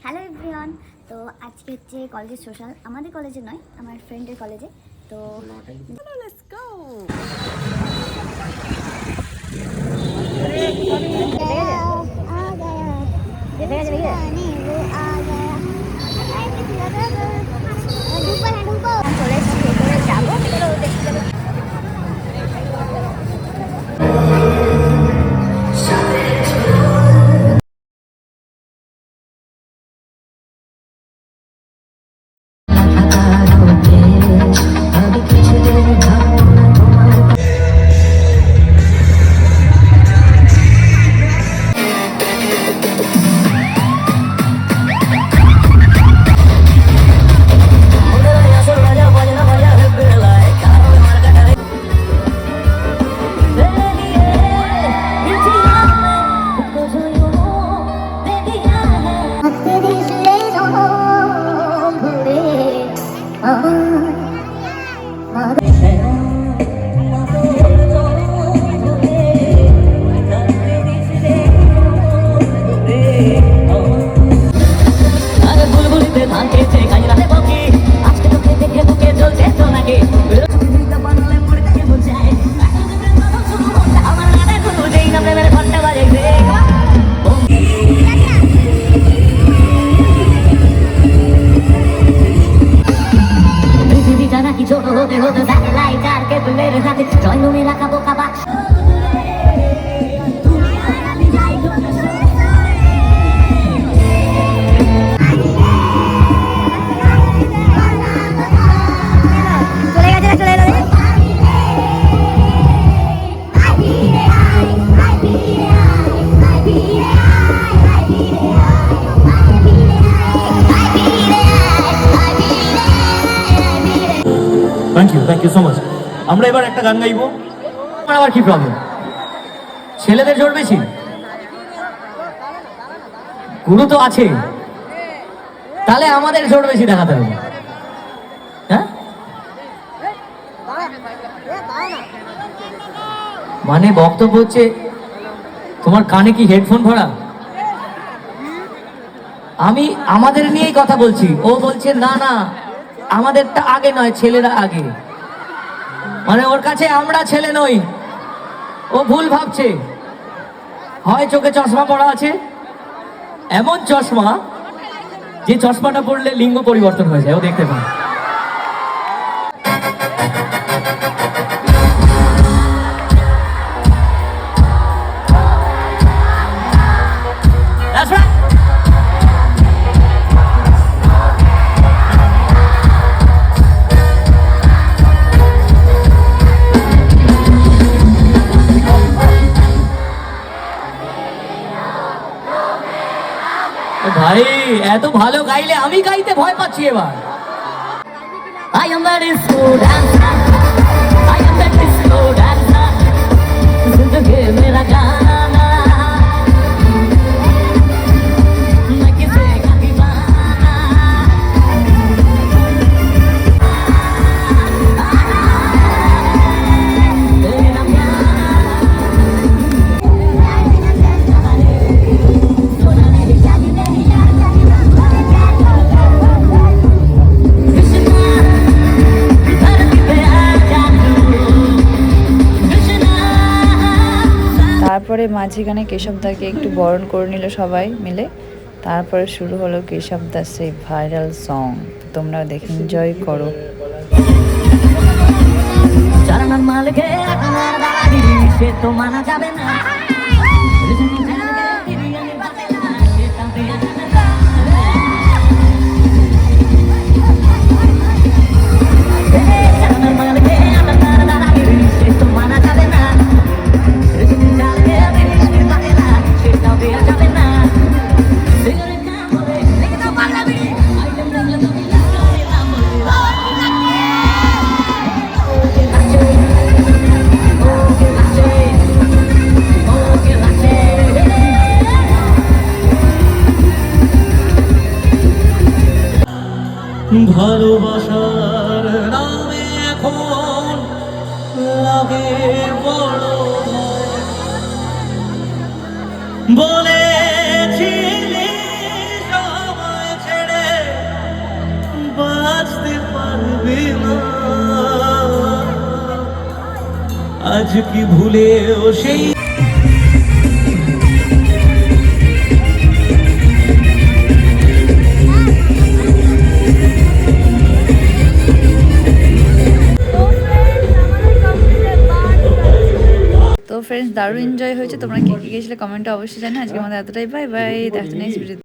Hello everyone. তো আজকে হচ্ছে কলেজের সোশ্যাল, আমাদের কলেজে নয়, আমার ফ্রেন্ডের কলেজে। তো লেটস গো। চলে এসেছি, ভেতরে যাবো, ভেতরে দেখতে যাবো। Thank you so much. আমরা এবার একটা গান গাইবো। আবার কি প্রবলেম? ছেলেদের জোর বেশি, গুরু তো আছে, তাহলে আমাদের জোর বেশি দেখাতে হবে। হ্যাঁ, মানে বক্তব্য হচ্ছে তোমার কানে কি হেডফোন ভরা? আমি আমাদের নিয়েই কথা বলছি, ও বলছে না না আমাদেরটা আগে নয়, ছেলেরা আগে। মানে ওর কাছে আমরা ছেলে নই, ও ভুল ভাবছে। হয় চোখে চশমা পড়া আছে, এমন চশমা যে চশমাটা পড়লে লিঙ্গ পরিবর্তন হয়ে যায়, ও দেখতে পায়। That's right. ভাই এত ভালো গাইলে আমি গাইতে ভয় পাচ্ছি এবার। I am a disco dancer, I am a disco dancer, जिंदगी मेरा गाना, मैं किसे का दीवाना, तेरा प्यार তারপরে মাঝখানে কেশবদাকে একটু বরণ করে নিল সবাই মিলে। তারপরে শুরু হলো কেশবদার সেই ভাইরাল সং। তোমরা দেখে এনজয় করো। সে তো মানা যাবে না। ভালোবাসার নামে এখন লাগে বড় বলেছিলি সবাই আজ কি ভুলেও সেই তো ফ্রেন্ডস দারুণ এনজয় হয়েছে। তোমরা কে কে গেছিলে কমেন্টে অবশ্যই জানো। আজকে আমাদের এতটাই, বাই বাই, দেখা নেক্সট ভিডিও।